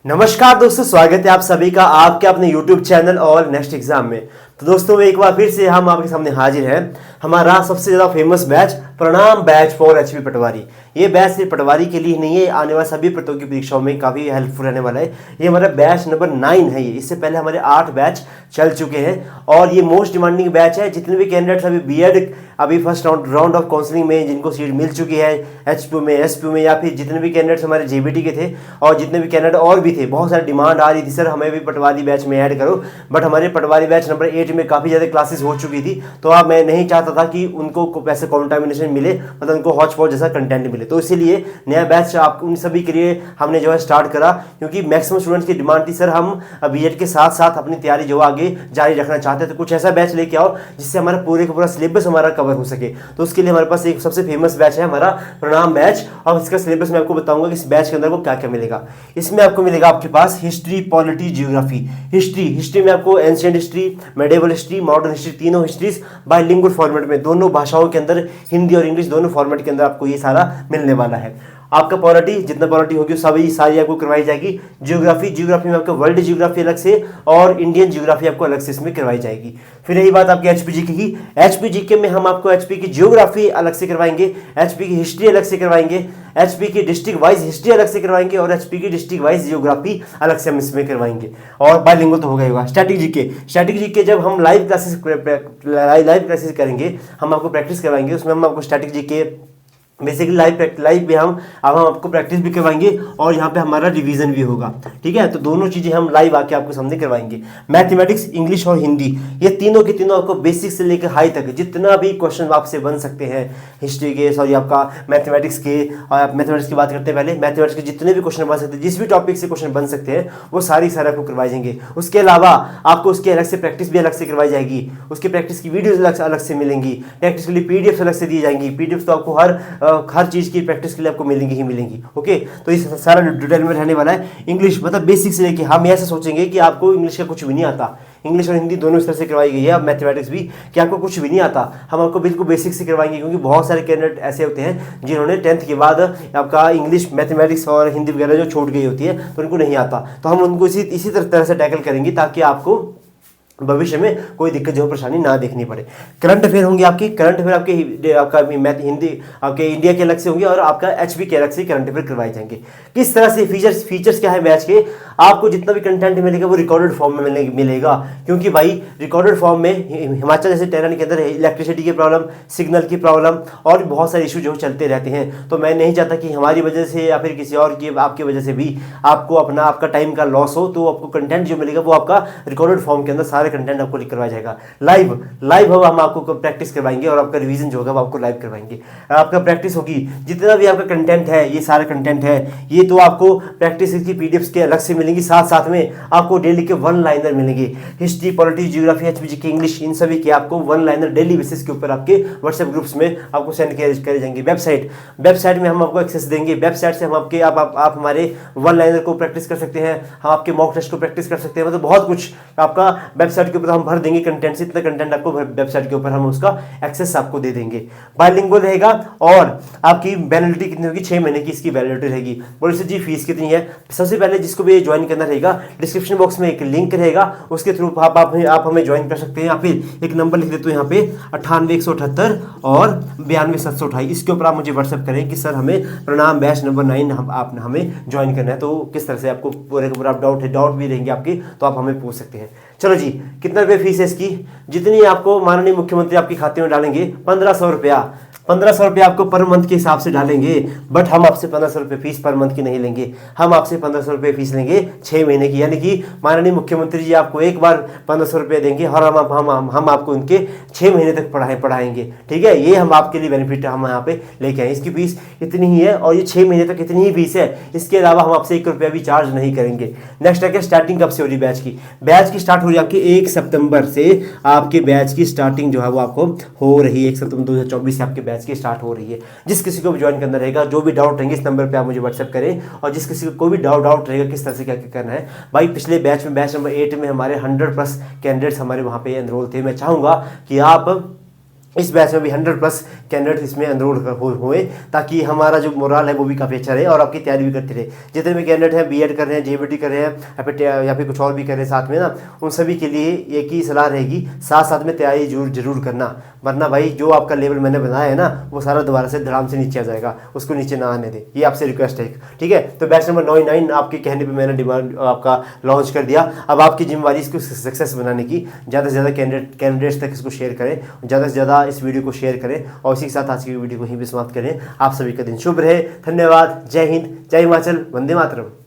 नमस्कार दोस्तों, स्वागत है आप सभी का आपके अपने YouTube चैनल और नेक्स्ट एग्जाम में। तो दोस्तों एक बार फिर से हम आपके सामने हाजिर हैं। हमारा सबसे ज़्यादा फेमस बैच प्रणाम बैच फॉर एचपी पटवारी। ये बैच सिर्फ पटवारी के लिए नहीं है, आने वाले सभी प्रतियोगी परीक्षाओं में काफ़ी हेल्पफुल रहने वाला है। ये हमारा बैच नंबर 9 है। ये इससे पहले हमारे 8 बैच चल चुके हैं और ये मोस्ट डिमांडिंग बैच है। जितने भी कैंडिडेट्स अभी बीएड अभी फर्स्ट राउंड ऑफ काउंसलिंग में जिनको सीट मिल चुकी है एचपीयू में, एसपीयू में, या फिर जितने भी कैंडिडेट्स हमारे जेबीटी के थे और जितने भी कैंडिडेट और भी थे, बहुत सारी डिमांड आ रही थी सर हमें भी पटवारी बैच में ऐड करो। बट हमारे पटवारी बैच नंबर 8 में काफ़ी ज़्यादा क्लासेस हो चुकी थी, तो अब मैं नहीं चाहता था कि उनको ऐसे कॉन्टामिनेशन मिले, मतलब उनको हॉट स्पॉट जैसा कंटेंट मिले। तो इसीलिए नया बैच आप उन सभी के लिए हमने जो है स्टार्ट करा, क्योंकि मैक्सिमम स्टूडेंट्स की डिमांड थी सर हम बीएड के साथ साथ अपनी तैयारी जो आगे जारी रखना चाहते हैं। तो कुछ ऐसा बैच लेके आओ जिससे हमारा पूरे का पूरा सिलेबस हमारा कवर हो सके। तो उसके लिए हमारे पास एक सबसे फेमस बैच है हमारा प्रणाम बैच, और इसका सिलेबस मैं आपको बताऊंगा कि इस बैच के अंदर को क्या क्या मिलेगा। इसमें आपको मिलेगा आपके पास हिस्ट्री, पॉलिटी, जियोग्राफी। हिस्ट्री में आपको ancient history, medieval history, modern history, तीनों हिस्ट्रीज बाइलिंगुअल फॉर्मेट में, दोनों भाषाओं के अंदर, हिंदी और इंग्लिश दोनों फॉर्मेट के अंदर आपको ये सारा मिलने वाला है। आपका पॉलिटी, जितना पॉलिटी होगी सभी सारी आपको करवाई जाएगी। जियोग्राफी में आपको वर्ल्ड जियोग्राफी अलग से और इंडियन जियोग्राफी आपको अलग से इसमें करवाई जाएगी। फिर यही बात आपकी एचपीजीके की। एचपीजीके में हम आपको एचपी की जियोग्राफी अलग से करवाएंगे, एचपी की हिस्ट्री अलग से करवाएंगे, एचपी की डिस्ट्रिक्ट वाइज हिस्ट्री अलग से करवाएंगे और एचपी की डिस्ट्रिक्ट वाइज जियोग्राफी अलग से हम इसमें करवाएंगे। और बाइलिंगुअल तो होगा। स्टैटिक जीके जब हम लाइव क्लासेस करेंगे, हम आपको प्रैक्टिस करवाएंगे, उसमें हम आपको स्टैटिक जीके बेसिकली लाइव पे हम आपको प्रैक्टिस भी करवाएंगे और यहाँ पे हमारा रिवीजन भी होगा। ठीक है, तो दोनों चीज़ें हम लाइव आके आपको सामने करवाएंगे। मैथमेटिक्स, इंग्लिश और हिंदी, ये तीनों के तीनों आपको बेसिक से लेकर हाई तक जितना भी क्वेश्चन आपसे बन सकते हैं हिस्ट्री के, सॉरी आपका मैथमेटिक्स के, और आप मैथमेटिक्स की बात करते हैं पहले, मैथमेटिक्स के जितने भी क्वेश्चन बन सकते हैं, जिस भी टॉपिक से क्वेश्चन बन सकते हैं वो सारी आपको करवाई जाएंगे। उसके अलावा आपको उसकी अलग से प्रैक्टिस भी अलग से करवाई जाएगी, उसकी प्रैक्टिस की वीडियोज अलग से मिलेंगी, प्रैक्टिस के लिए पीडीएफ अलग से दी जाएंगी। पीडीएफ तो आपको हर चीज़ की प्रैक्टिस के लिए आपको मिलेंगी ही मिलेंगी। ओके, तो इस सारा डिटेल में रहने वाला है। इंग्लिश मतलब बेसिक से लेके, हम ऐसे सोचेंगे कि आपको इंग्लिश का कुछ भी नहीं आता, इंग्लिश और हिंदी दोनों इस तरह से करवाई गई है। अब मैथमेटिक्स भी कि आपको कुछ भी नहीं आता, हम आपको बिल्कुल बेसिक से करवाएंगे, क्योंकि बहुत सारे कैंडिडेट ऐसे होते हैं जिन्होंने 10th के बाद आपका इंग्लिश, मैथमेटिक्स और हिंदी वगैरह जो छूट गई होती है तो उनको नहीं आता। तो हम उनको इसी तरह से टैकल करेंगे ताकि आपको भविष्य में कोई दिक्कत जो परेशानी ना देखनी पड़े। करंट अफेयर होंगे आपकी, करंट अफेयर आपका मैथ हिंदी आपके इंडिया के अलग से होंगे और आपका एचपी के अलग से करंट अफेयर करवाए जाएंगे। किस तरह से फीचर्स क्या है बैच के, आपको जितना भी कंटेंट मिलेगा वो रिकॉर्डेड फॉर्म में मिलेगा, क्योंकि भाई रिकॉर्डेड फॉर्म में हिमाचल जैसे टेरेन के अंदर इलेक्ट्रिसिटी की प्रॉब्लम, सिग्नल की प्रॉब्लम और बहुत सारे इशू जो चलते रहते हैं। तो मैं नहीं चाहता कि हमारी वजह से या फिर किसी और की आपकी वजह से भी आपको आपका टाइम का लॉस हो। तो आपको कंटेंट जो मिलेगा वो आपका रिकॉर्डेड फॉर्म के अंदर सारे कंटेंट आपको लिख करवाया जाएगा। लाइव हम आपको प्रैक्टिस करवाएंगे और आपका रिवीजन जो होगा वो आपको लाइव करवाएंगे। आपका प्रैक्टिस होगी, जितना भी आपका कंटेंट है, ये सारा कंटेंट है, ये तो आपको प्रैक्टिस की पीडीएफ्स के अलग से मिलेंगी, साथ में आपको डेली के 1 लाइनर मिलेंगे। हिस्ट्री, पॉलिटी, जियोग्राफी, एचपीजीके, इंग्लिश, इन सभी के आपको 1 लाइनर डेली बेसिस के ऊपर आपके व्हाट्सएप ग्रुप्स में आपको सेंड करे जाएंगे। वेबसाइट में हम आपको एक्सेस देंगे। वेबसाइट से हम आप हमारे 1 लाइनर को प्रैक्टिस कर सकते हैं, हम आपके मॉक टेस्ट को प्रैक्टिस कर सकते हैं, मतलब बहुत कुछ आपका वेबसाइट के ऊपर हम भर देंगे कंटेंट से। इतना कंटेंट आपको वेबसाइट के ऊपर हम उसका एक्सेस आपको दे देंगे। बाइलिंगुअल रहेगा और आपकी वैलिडिटी कितनी होगी, 6 महीने की इसकी वैलिडिटी रहेगी। बोलिए सर जी फीस कितनी है? सबसे पहले जिसको भी ज्वाइन करना रहेगा, डिस्क्रिप्शन बॉक्स में एक लिंक रहेगा, उसके थ्रू आप हमें ज्वाइन कर सकते हैं। या फिर एक नंबर लिख देते हो यहाँ पे 98 178 और 92 728, इसके ऊपर आप मुझे व्हाट्सएप करें कि सर हमें प्रणाम बैच नंबर 9 आप हमें ज्वाइन करना है। तो किस तरह से आपको पूरे का पूरा डाउट भी रहेंगे आपके, तो आप हमें पूछ सकते हैं। चलो जी, कितना रुपये फीस है इसकी? जितनी आपको माननीय मुख्यमंत्री आपके खाते में डालेंगे 1500 रुपया, 1500 रुपये आपको पर मंथ के हिसाब से डालेंगे। बट हम आपसे 1500 रुपये फीस पर मंथ की नहीं लेंगे, हम आपसे 1500 रुपये फीस लेंगे 6 महीने की। यानी कि माननीय मुख्यमंत्री जी आपको एक बार 1500 रुपये देंगे और हम आपको उनके 6 महीने तक पढ़ाएंगे। ठीक है, ये हम आपके लिए बेनिफिट हम यहाँ पे लेके आए। इसकी फीस इतनी ही है और ये 6 महीने तक इतनी ही फीस है, इसके अलावा हम आपसे 1 रुपया भी चार्ज नहीं करेंगे। नेक्स्ट है कि स्टार्टिंग कब से हो रही बैच की स्टार्ट हो रही है आपकी 1 सितंबर से। आपके बैच की स्टार्टिंग जो है वो आपको हो रही है 1 सितंबर 2024 से आपके बैच की स्टार्ट हो रही है। जिस किसी को भी ज्वाइन करना रहेगा, जो भी डाउट रहेंगे, इस नंबर पे आप मुझे व्हाट्सएप करें। और जिस किसी को कोई भी डाउट रहेगा किस तरह से क्या करना है, भाई पिछले बैच नंबर 8 में हमारे 100+ कैंडिडेट्स हमारे वहाँ पे एनरोल थे। मैं चाहूँगा कि आप इस बैच में भी 100+ कैंडिडेट इसमें एनरोल हुए, ताकि हमारा जो मोरल है वो भी काफ़ी अच्छा रहे और आपकी तैयारी भी करते रहे। जितने भी कैंडिडेट हैं बीएड कर रहे हैं, जेबीटी कर रहे हैं या फिर कुछ और भी कर रहे हैं साथ में ना, उन सभी के लिए एक ही सलाह रहेगी, साथ साथ में तैयारी जरूर करना, वरना भाई जो आपका लेवल मैंने बनाया है ना वो सारा दोबारा से धड़ाम से नीचे आ जाएगा, उसको नीचे ना आने दे, ये आपसे रिक्वेस्ट है। ठीक है, तो बैच नंबर 99 आपके कहने पे मैंने डिमांड आपका लॉन्च कर दिया। अब आपकी जिम्मेवारी इसको सक्सेस बनाने की, ज़्यादा से ज़्यादा कैंडिडेट्स तक इसको शेयर करें, ज़्यादा से ज़्यादा इस वीडियो को शेयर करें और इसी के साथ आज की वीडियो को यहीं पे समाप्त करें। आप सभी का दिन शुभ रहे। धन्यवाद। जय हिंद, जय हिमाचल, वंदे मातरम।